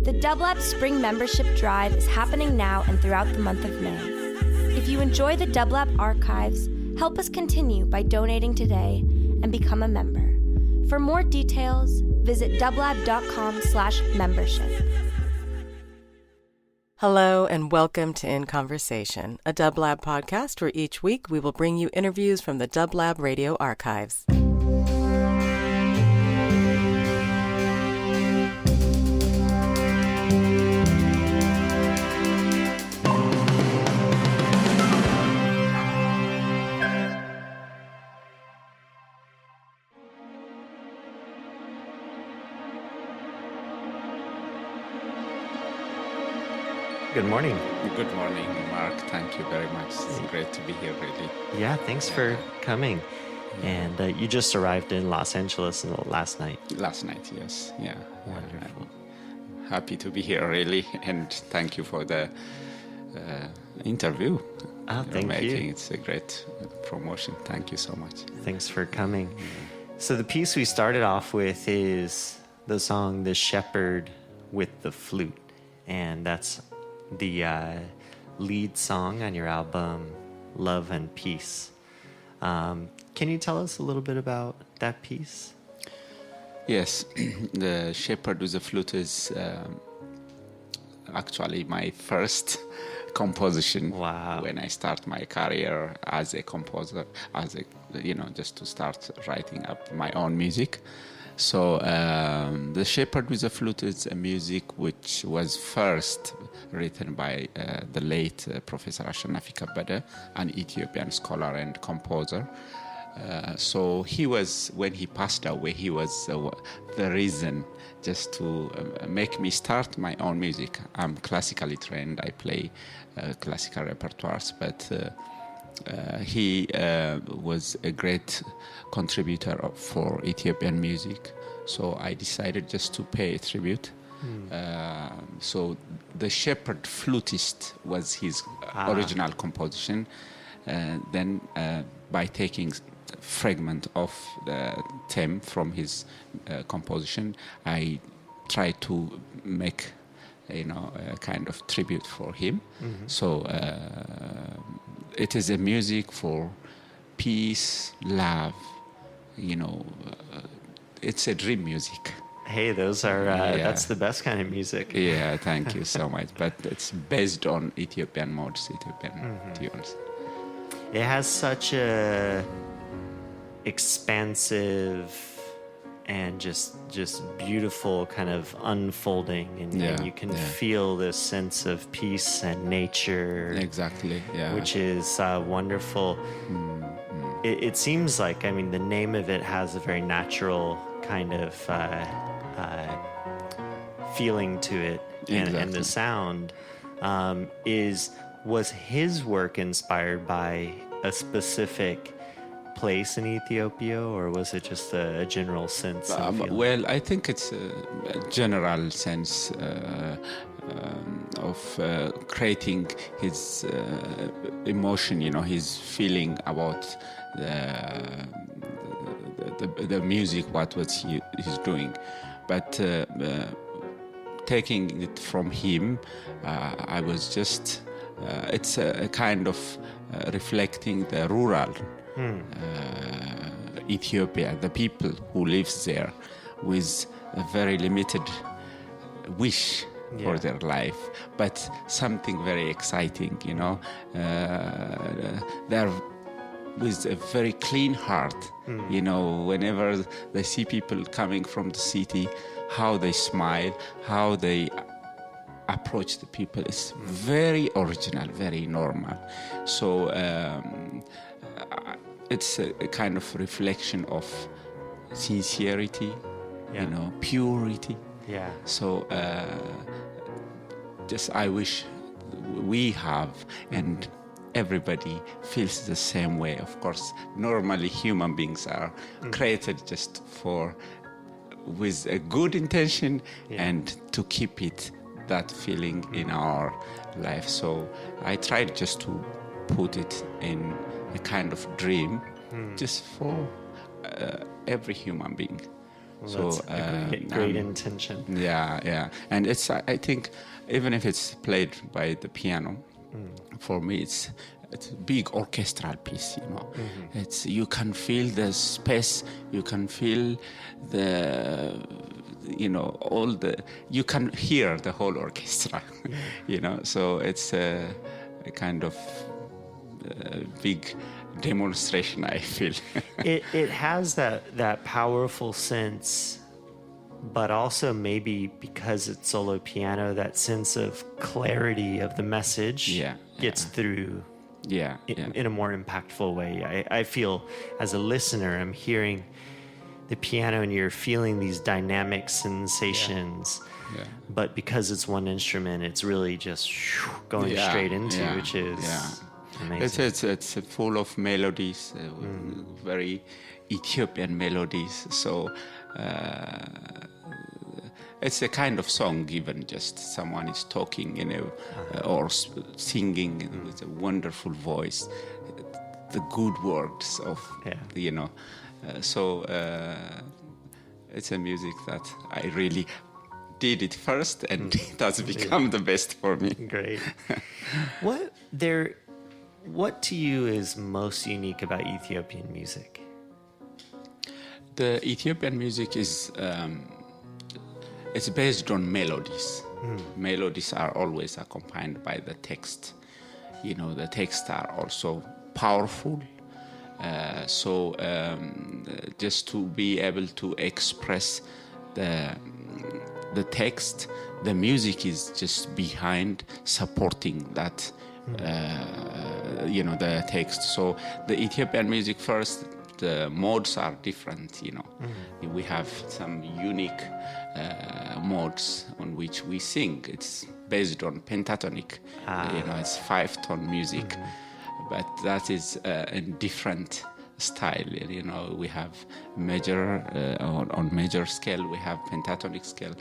The dublab Spring Membership Drive is happening now and throughout the month of May. If you enjoy the dublab archives, help us continue by donating today and become a member. For more details, visit dublab.com/membership. Hello and welcome to In Conversation, a dublab podcast where each week we will bring you interviews from the dublab radio archives. Good morning. Good morning, Mark. Thank you very much. It's great to be here, really. Yeah, thanks for coming. And you just arrived in Los Angeles last night. Last night, yes. Yeah. Wonderful. I'm happy to be here, really. And thank you for the interview. Oh, thank you. It's a great promotion. Thank you so much. Thanks for coming. So the piece we started off with is the song The Shepherd with the Flute. And that's the lead song on your album, Love and Peace. Can you tell us a little bit about that piece? Yes, The Shepherd with the Flute is actually my first composition. Wow. When I start my career as a composer, just to start writing up my own music. So The Shepherd with the Flute is a music which was first written by the late Professor Ashanafi Kabbada, an Ethiopian scholar and composer. So he was, when he passed away, he was the reason just to make me start my own music. I'm classically trained. I play classical repertoires, but he was a great contributor for Ethiopian music, so I decided just to pay a tribute. So The Shepherd Flutist was his original composition. Then by taking fragment of the theme from his composition, I tried to make a kind of tribute for him. So it is a music for peace, love, it's a dream music. Hey, those are, that's the best kind of music. Yeah, thank you so much. But it's based on Ethiopian modes, Ethiopian tunes. It has such a expansive and just beautiful kind of unfolding, and you can feel this sense of peace and nature. Exactly, yeah. Which is wonderful. It seems like, the name of it has a very natural kind of feeling to it, and the sound was his work inspired by a specific place in Ethiopia, or was it just a general sense? Well, I think it's a general sense of creating his emotion, his feeling about the music, what was he's doing. But taking it from him, I was just, it's a kind of reflecting the rural Ethiopia, the people who lives there with a very limited wish for their life, but something very exciting, they're with a very clean heart, whenever they see people coming from the city, how they smile, how they approach the people is very original, very normal. So it's a kind of reflection of sincerity, purity. Yeah. So just I wish we have, and everybody feels the same way. Of course, normally human beings are created just with a good intention and to keep that feeling in our life. So I tried just to put it in a kind of dream just for every human being. Well, So that's a great intention. yeah, and it's I think even if it's played by the piano, for me it's a big orchestral piece. It's you can feel the space, you can feel the all the you can hear the whole orchestra. So it's a kind of big demonstration, I feel. It has that powerful sense, but also maybe because it's solo piano, that sense of clarity of the message gets through in a more impactful way. I feel as a listener, I'm hearing the piano and you're feeling these dynamic sensations. Yeah. But because it's one instrument, it's really just going straight into, which is amazing. It's full of melodies, very Ethiopian melodies. So it's a kind of song, even just someone is talking, or singing with a wonderful voice, the good words of, so it's a music that I really did it first, and it has become the best for me. Great. What to you is most unique about Ethiopian music? The Ethiopian music is it's based on melodies. Melodies are always accompanied by the text. The texts are also powerful. So just to be able to express the text, the music is just behind supporting that, the text. So the Ethiopian music first, the modes are different, We have some unique modes on which we sing. It's based on pentatonic, it's 5-tone music. But that is a different style. We have major on major scale. We have pentatonic scale.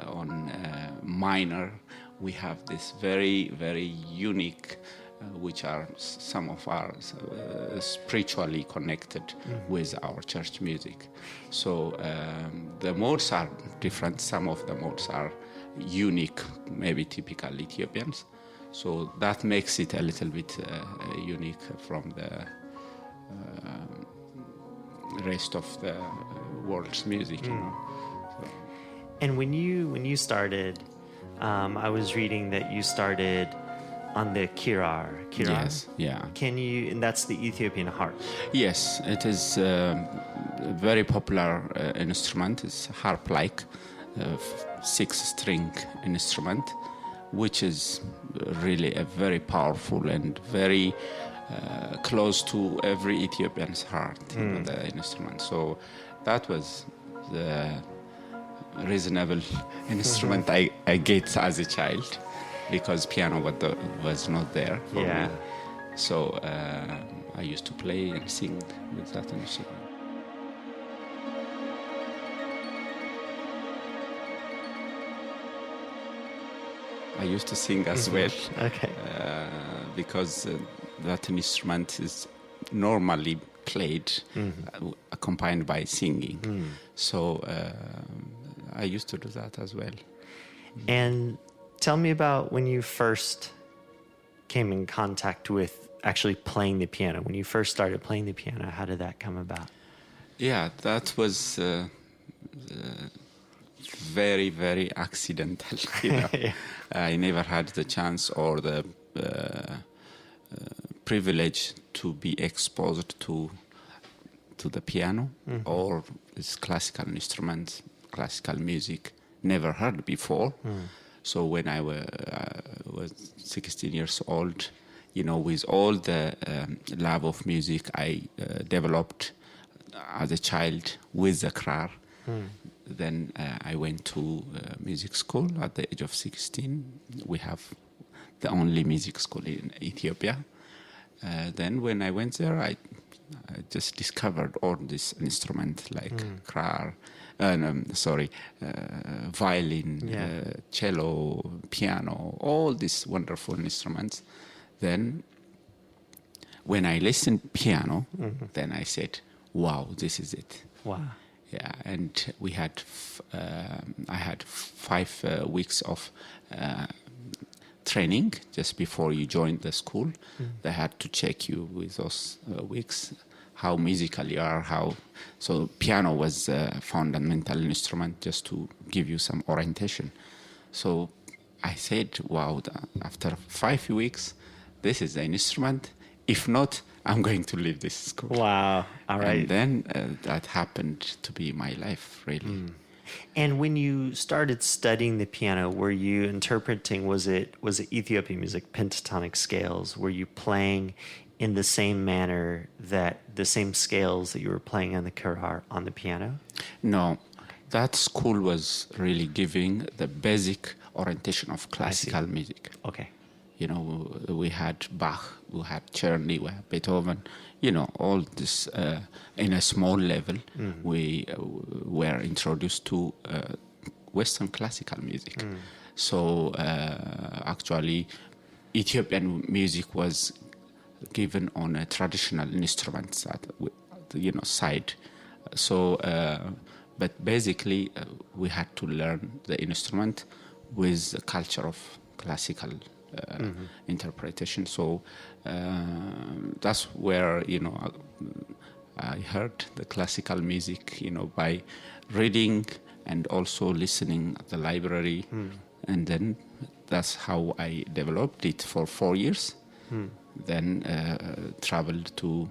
On minor, we have this very, very unique, which are some of our spiritually connected with our church music. So the modes are different. Some of the modes are unique, maybe typical Ethiopians. So that makes it a little bit unique from the rest of the world's music. So. And when you started, I was reading that you started on the kirar. Yes, yeah. And that's the Ethiopian harp. Yes, it is a very popular instrument. It's harp-like, 6-string instrument, which is really a very powerful and very close to every Ethiopian's heart, the instrument. So that was the reasonable instrument I get as a child, because piano was not there for me. So I used to play and sing with that instrument. I used to sing as well, because that instrument is normally played accompanied by singing. So I used to do that as well. And tell me about when you first came in contact with actually playing the piano. When you first started playing the piano, how did that come about? Yeah, that was very, very accidental. I never had the chance or the privilege to be exposed to the piano or this classical instrument, classical music, never heard before. So when I was 16 years old, with all the love of music I developed as a child with the krar, then I went to music school at the age of 16. We have the only music school in Ethiopia. Then when I went there, I just discovered all this instrument like krar, violin, cello, piano, all these wonderful instruments. Then when I listened piano, then I said, wow, this is it. Wow. Yeah, and we had I had 5 weeks of training just before you joined the school. They had to check you with those weeks, how musical you are, so piano was a fundamental instrument just to give you some orientation. So I said, wow, after 5 weeks, this is the instrument. If not, I'm going to leave this school. Wow. All right. And then that happened to be my life, really. And when you started studying the piano, were you interpreting, was it Ethiopian music, pentatonic scales? Were you playing in the same manner, the same scales that you were playing on the kirar on the piano? No, that school was really giving the basic orientation of classical music. Okay. You know, we had Bach, we had Czerny, we had Beethoven, you know, all this in a small level. We were introduced to Western classical music. So actually, Ethiopian music was given on a traditional instruments side. So, but basically, we had to learn the instrument with the culture of classical interpretation. So that's where, I heard the classical music, by reading and also listening at the library. And then that's how I developed it for 4 years. Then traveled to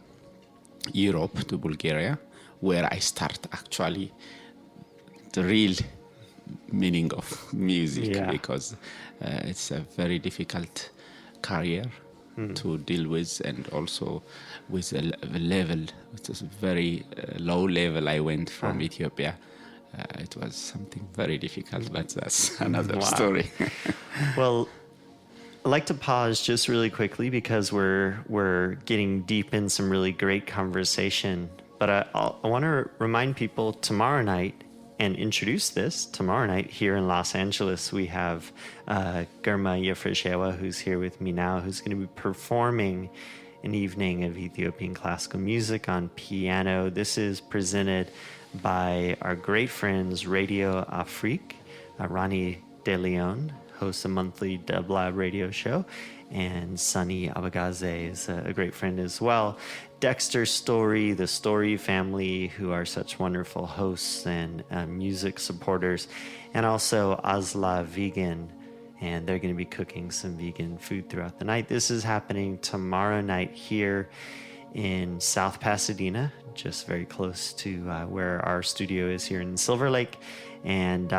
Europe, to Bulgaria, where I start actually the real meaning of music, because it's a very difficult career to deal with, and also with a level, it is very low level. I went from Ethiopia. It was something very difficult, but that's another story. Well, I'd like to pause just really quickly because we're getting deep in some really great conversation. But I want to remind people tomorrow night and introduce this. Tomorrow night here in Los Angeles, we have Girma Yifrashewa, who's here with me now, who's going to be performing an evening of Ethiopian classical music on piano. This is presented by our great friends Radio Afrique. Rani De Leon hosts a monthly dublab radio show, and Sunny Abagaze is a great friend as well. Dexter Story, the Story family, who are such wonderful hosts and music supporters, and also Azla Vegan, and they're going to be cooking some vegan food throughout the night. This is happening tomorrow night here in South Pasadena, just very close to where our studio is here in Silver Lake, and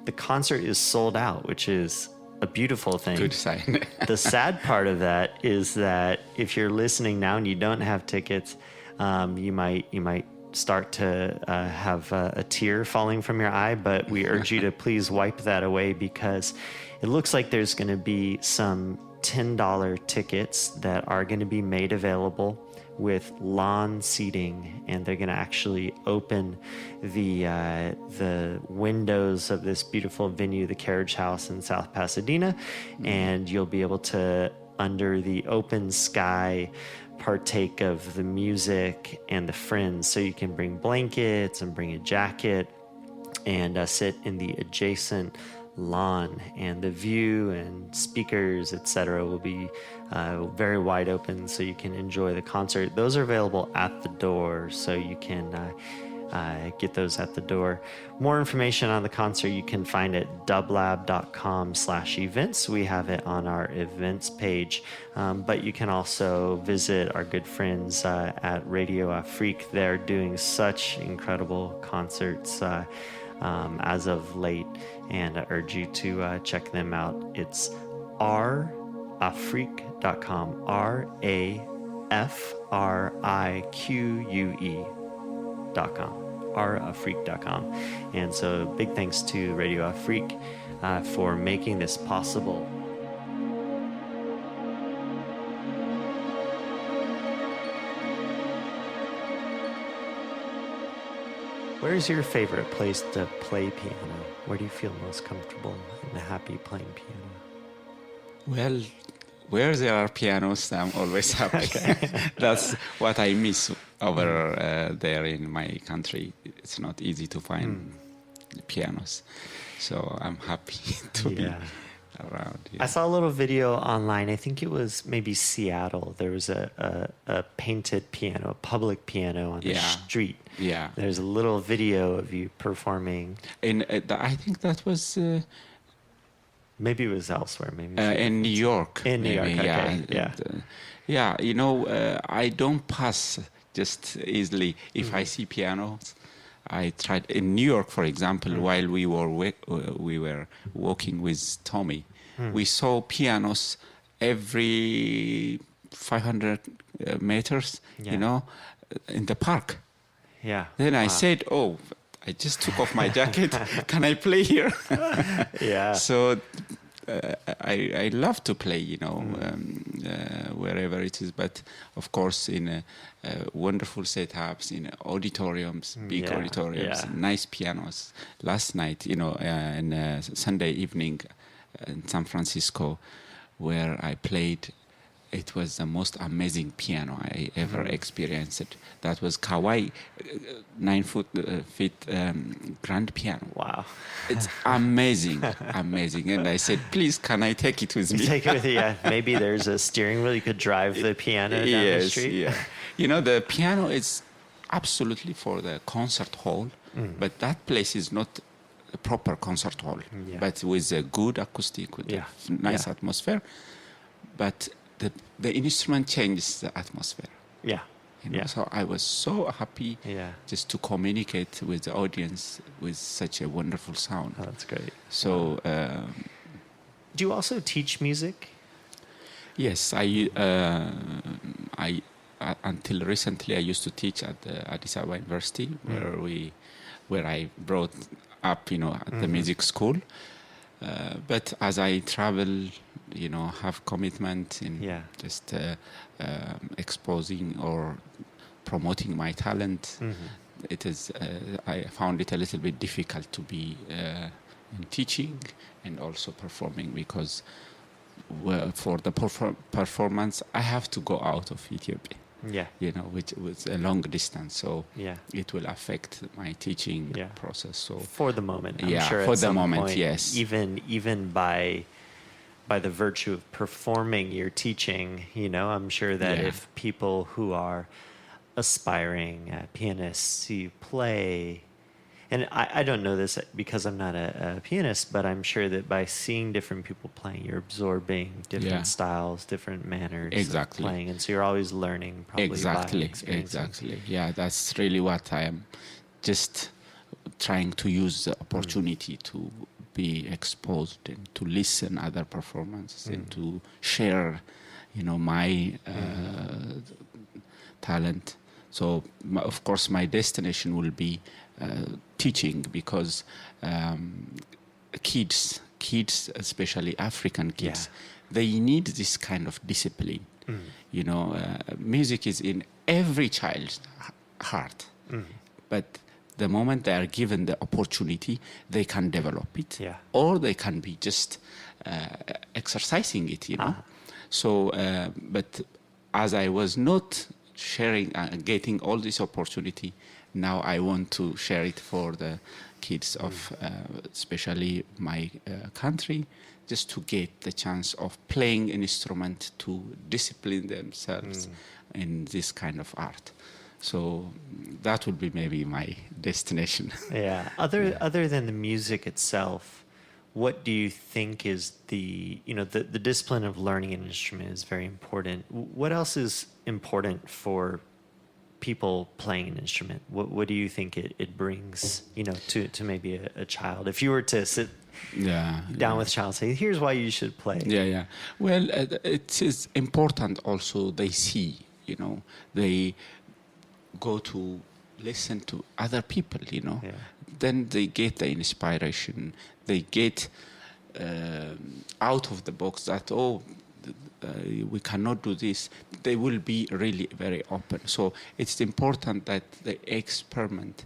the concert is sold out, which is a beautiful thing. Good sign. The sad part of that is that if you're listening now and you don't have tickets, you might start to have a tear falling from your eye, but we urge you to please wipe that away, because it looks like there's going to be some $10 tickets that are going to be made available with lawn seating, and they're going to actually open the windows of this beautiful venue, the Carriage House in South Pasadena, and you'll be able to, under the open sky, partake of the music and the friends. So you can bring blankets and bring a jacket and sit in the adjacent lawn, and the view and speakers, etc., will be very wide open, so you can enjoy the concert. Those are available at the door, so you can get those at the door. More information on the concert you can find at dublab.com/events. We have it on our events page, but you can also visit our good friends at Radio Afrique. They're doing such incredible concerts as of late, and I urge you to check them out. It's rafrique.com, RAFRIQUE.com, rafrique.com. And so big thanks to Radio Afrique for making this possible. Where's your favorite place to play piano? Where do you feel most comfortable and happy playing piano? Well, where there are pianos, I'm always happy. That's what I miss over there in my country. It's not easy to find pianos, so I'm happy to be around. Yeah. I saw a little video online. I think it was maybe Seattle. There was a painted piano, a public piano on the street. Yeah. There's a little video of you performing. And I think that was... maybe it was elsewhere. Maybe in New York. In New York, okay. Yeah. I don't pass just easily. If I see pianos, I tried in New York, for example, while we were walking with Tommy, we saw pianos every 500 meters, in the park. Yeah. Then I said, I just took off my jacket. Can I play here? Yeah. So I love to play, wherever it is. But of course, in wonderful setups, in auditoriums, big auditoriums, nice pianos. Last night, in Sunday evening in San Francisco, where I played, it was the most amazing piano I ever experienced. That was Kawai 9 feet grand piano. Wow. It's amazing, amazing. And I said, please, can I take it with me? Take it with you, yeah. Maybe there's a steering wheel. You could drive the piano down the street. Yeah. The piano is absolutely for the concert hall, but that place is not a proper concert hall, but with a good acoustic, with a nice atmosphere. But the instrument changes the atmosphere. Yeah. So I was so happy just to communicate with the audience with such a wonderful sound. Oh, that's great. So, do you also teach music? Yes, I until recently I used to teach at the Addis Ababa University, where I brought up, at the music school. But as I travel, have commitment in just exposing or promoting my talent, it is. I found it a little bit difficult to be in teaching and also performing because for the performance I have to go out of Ethiopia. Which was a long distance, so it will affect my teaching process. So for the moment, I'm sure for at the some moment, point, yes. Even by the virtue of performing your teaching, I'm sure that if people who are aspiring pianists see you play, and I don't know this because I'm not a pianist, but I'm sure that by seeing different people playing, you're absorbing different styles, different manners of playing, and so you're always learning probably by experience. Exactly. Yeah, that's really what I am just trying to use the opportunity to be exposed and to listen other performances and to share, my talent. So, of course, my destination will be teaching because kids, especially African kids, they need this kind of discipline. Music is in every child's heart, but the moment they are given the opportunity, they can develop it, or they can be just exercising it, So, but as I was not sharing, getting all this opportunity, now I want to share it for the kids of especially my country, just to get the chance of playing an instrument to discipline themselves in this kind of art. So that would be maybe my destination. Other than the music itself, what do you think is the discipline of learning an instrument is very important. What else is important for people playing an instrument? What do you think it brings, to maybe a child? If you were to sit down with a child and say, here's why you should play. Well, it is important also they see, they go to listen to other people, then they get the inspiration, they get out of the box that, we cannot do this. They will be really very open. So it's important that they experiment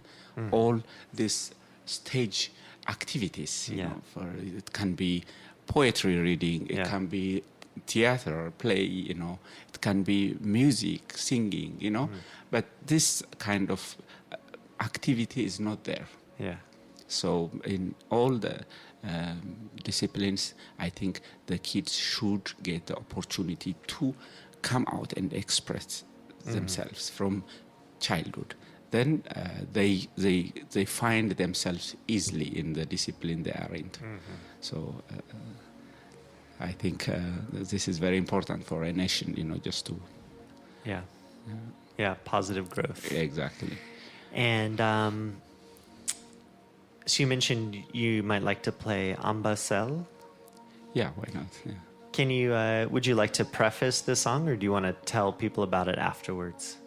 all these stage activities, for it can be poetry reading, it can be theater, play, it can be music, singing, but this kind of activity is not there. Yeah. So in all the disciplines, I think the kids should get the opportunity to come out and express themselves from childhood. Then they find themselves easily in the discipline they are into. So I think this is very important for a nation, just to... Yeah, positive growth. Exactly. And so you mentioned you might like to play ambasel. Yeah, why not? Yeah. Can you, would you like to preface the song, or do you want to tell people about it afterwards?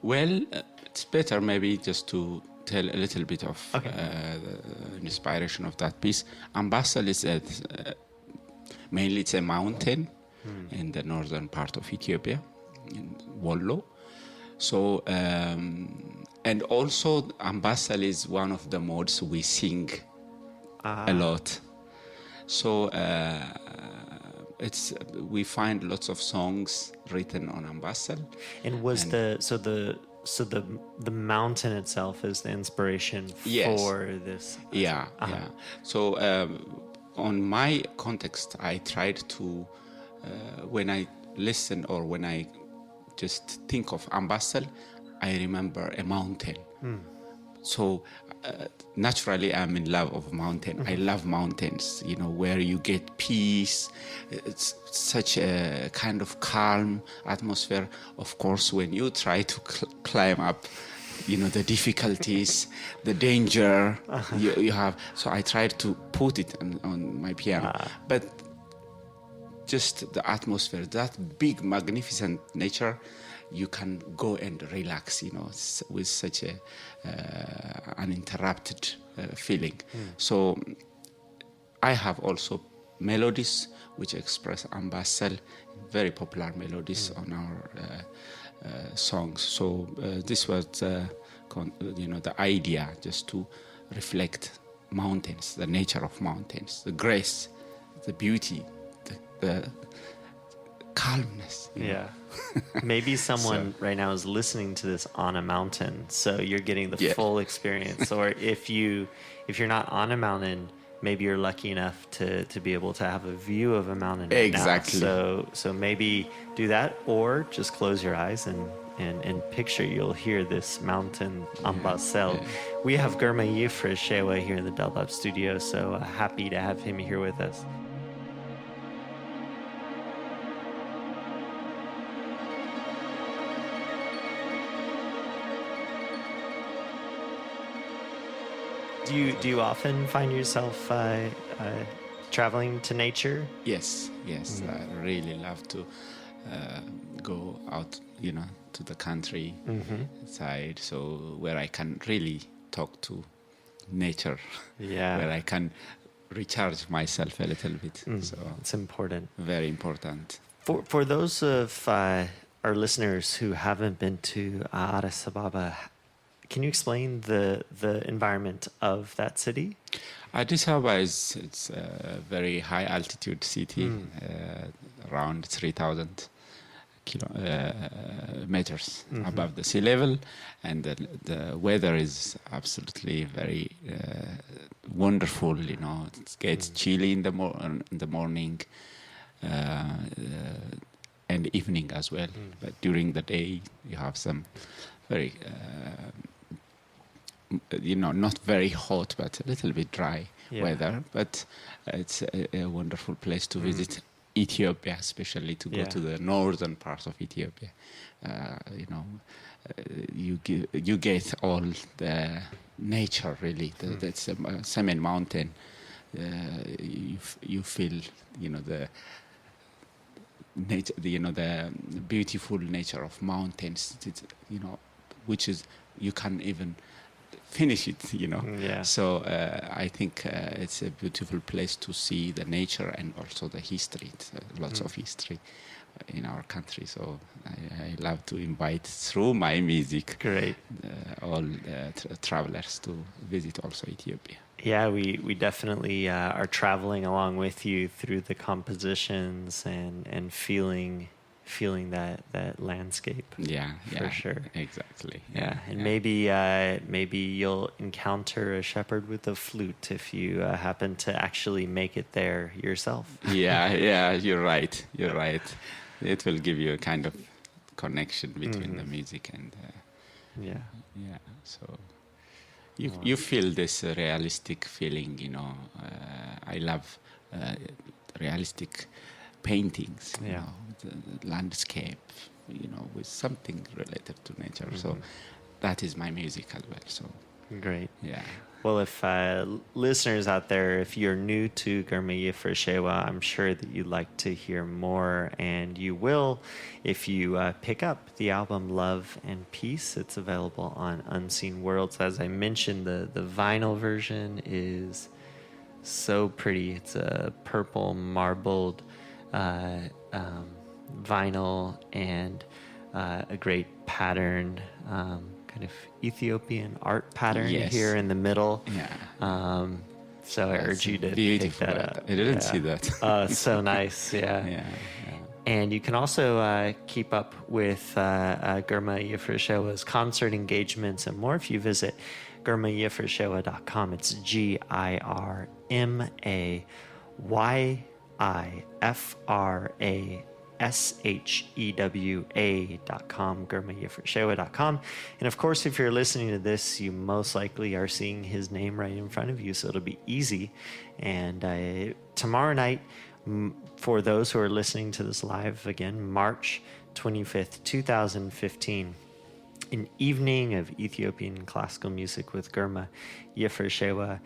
Well, it's better maybe just to tell a little bit of the inspiration of that piece. Ambasel is mainly it's a mountain in the northern part of Ethiopia, in Wollo. So, and also ambasel is one of the modes we sing a lot. So we find lots of songs written on ambasel. And was the mountain itself is the inspiration for this? Yeah. So on my context, I tried to when I listen or when I just think of ambasel, I remember a mountain. So naturally, I'm in love of mountain. I love mountains, where you get peace. It's such a kind of calm atmosphere. Of course, when you try to climb up, the difficulties, the danger you have. So I tried to put it on my piano. But just the atmosphere, that big, magnificent nature, you can go and relax, with such a uninterrupted feeling. So I have also melodies which express ambasel, very popular melodies on our songs. So this was the idea, just to reflect mountains, the nature of mountains, the grace, the beauty, the calmness. Yeah. Maybe someone right now is listening to this on a mountain, so you're getting the full experience. Or if you're not on a mountain, maybe you're lucky enough to be able to have a view of a mountain. Exactly. Now. So maybe do that, or just close your eyes and picture you'll hear this mountain ambasel. We have Girma Yifrashewa here in the dublab studio, so happy to have him here with us. Do you often find yourself traveling to nature? Yes. I really love to go out, to the country side, so where I can really talk to nature, where I can recharge myself a little bit. So it's important. Very important. For those of our listeners who haven't been to Addis Ababa, can you explain the environment of that city? Addis Ababa it's a very high altitude city, around 3,000 meters above the sea level, and the weather is absolutely very wonderful. It gets chilly in the morning and evening as well. But during the day, you have some very not very hot, but a little bit dry weather. But it's a wonderful place to visit. Ethiopia, especially to go to the northern part of Ethiopia. You get all the nature, really. That's a Semen mountain. You feel, the nature, the beautiful nature of mountains. Which is you can even finish it, So I think it's a beautiful place to see the nature and also the history. It's, lots of history in our country. So I love to invite through my music Great. all travelers to visit also Ethiopia. Yeah, we definitely are traveling along with you through the compositions and feeling that landscape. Yeah, For sure. exactly. Yeah, and yeah. maybe you'll encounter a shepherd with a flute if you happen to actually make it there yourself. Yeah, you're right. You're right. It will give you a kind of connection between the music and Yeah. yeah. So you feel this realistic feeling, you know. I love realistic paintings, you Yeah. know, the landscape, you know, with something related to nature. So that is my music as well. So Great. yeah. Well, if listeners out there, if you're new to Girma Yifrashewa, I'm sure that you'd like to hear more, and you will if you pick up the album Love and Peace. It's available on Unseen Worlds. As I mentioned, the vinyl version is so pretty. It's a purple marbled vinyl and a great pattern. Kind of Ethiopian art pattern Yes. here in the middle. Yeah. So I urge you to beautiful. pick that up. I didn't see that. So nice, yeah. Yeah. And you can also keep up with Girma Yifrashewa's concert engagements and more if you visit girmayifrashewa.com. It's GirmaYifrashewa.com, GirmaYifrashewa.com. And of course, if you're listening to this, you most likely are seeing his name right in front of you, so it'll be easy. And tomorrow night, for those who are listening to this live, again, March 25th, 2015, an evening of Ethiopian classical music with Girma Yifrashewa.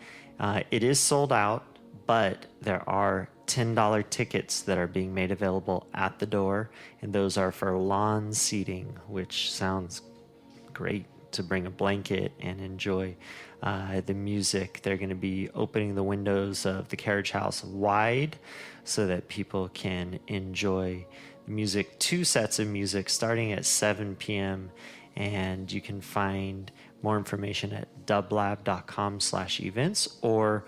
It is sold out, but there are $10 tickets that are being made available at the door, and those are for lawn seating, which sounds great to bring a blanket and enjoy the music. They're going to be opening the windows of the carriage house wide so that people can enjoy the music. 2 sets of music starting at 7 p.m. And you can find more information at dublab.com/events or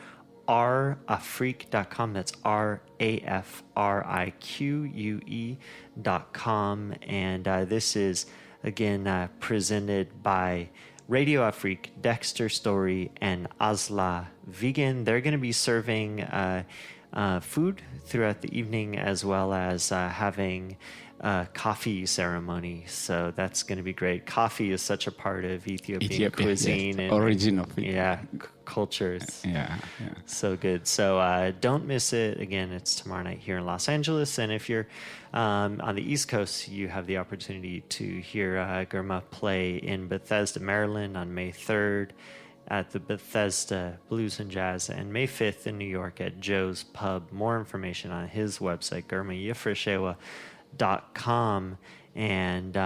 rafrique.com. That's RAFRIQUE.com. And this is, again, presented by Radio Afrique, Dexter Story, and Asla Vegan. They're going to be serving food throughout the evening as well as having coffee ceremony. So that's going to be great. Coffee is such a part of Ethiopian cuisine. Yes, and origin of it. Cultures. Yeah. So good. So don't miss it. Again, it's tomorrow night here in Los Angeles. And if you're on the East Coast, you have the opportunity to hear Girma play in Bethesda, Maryland on May 3rd at the Bethesda Blues and Jazz, and May 5th in New York at Joe's Pub. More information on his website, GirmaYifrashewa.com. And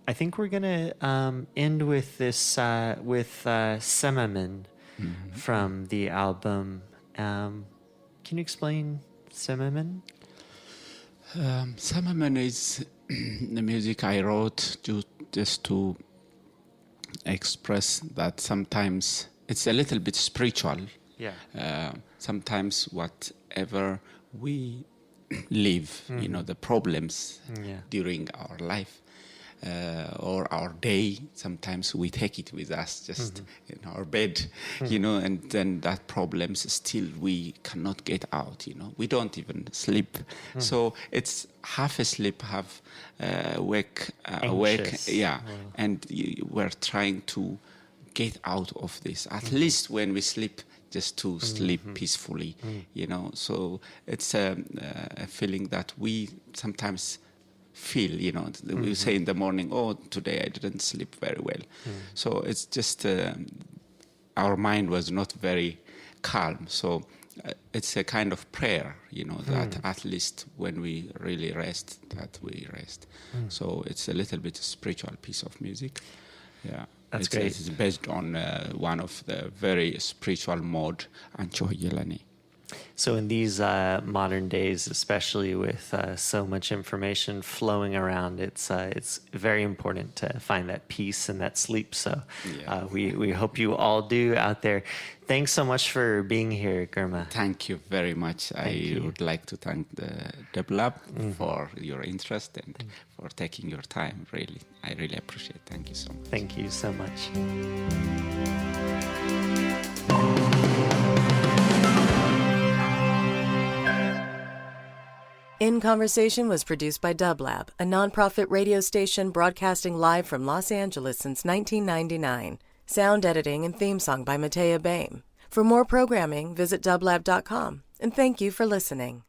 I think we're going to end with this, with Semamen from the album. Can you explain Semamen? Semamen is the music I wrote just to express that sometimes it's a little bit spiritual. Yeah. Sometimes whatever we live, the problems during our life or our day, sometimes we take it with us just in our bed, and then that problems still we cannot get out, we don't even sleep. So it's half asleep, half awake, and we're trying to get out of this, at least when we sleep, just to sleep peacefully, So it's a feeling that we sometimes feel, we say in the morning, oh, today I didn't sleep very well. So it's just our mind was not very calm. So it's a kind of prayer, that at least when we really rest, that we rest. So it's a little bit spiritual piece of music. Yeah. That's great. It's based on one of the very spiritual mode, Ancho Yelani. So in these modern days, especially with so much information flowing around, it's very important to find that peace and that sleep. So we hope you all do out there. Thanks so much for being here, Girma. Thank you very much. I would like to thank the dublab for your interest and for taking your time. Really, I really appreciate it. Thank you so much. Thank you so much. In Conversation was produced by Dublab, a nonprofit radio station broadcasting live from Los Angeles since 1999. Sound editing and theme song by Matea Baim. For more programming, visit dublab.com. And thank you for listening.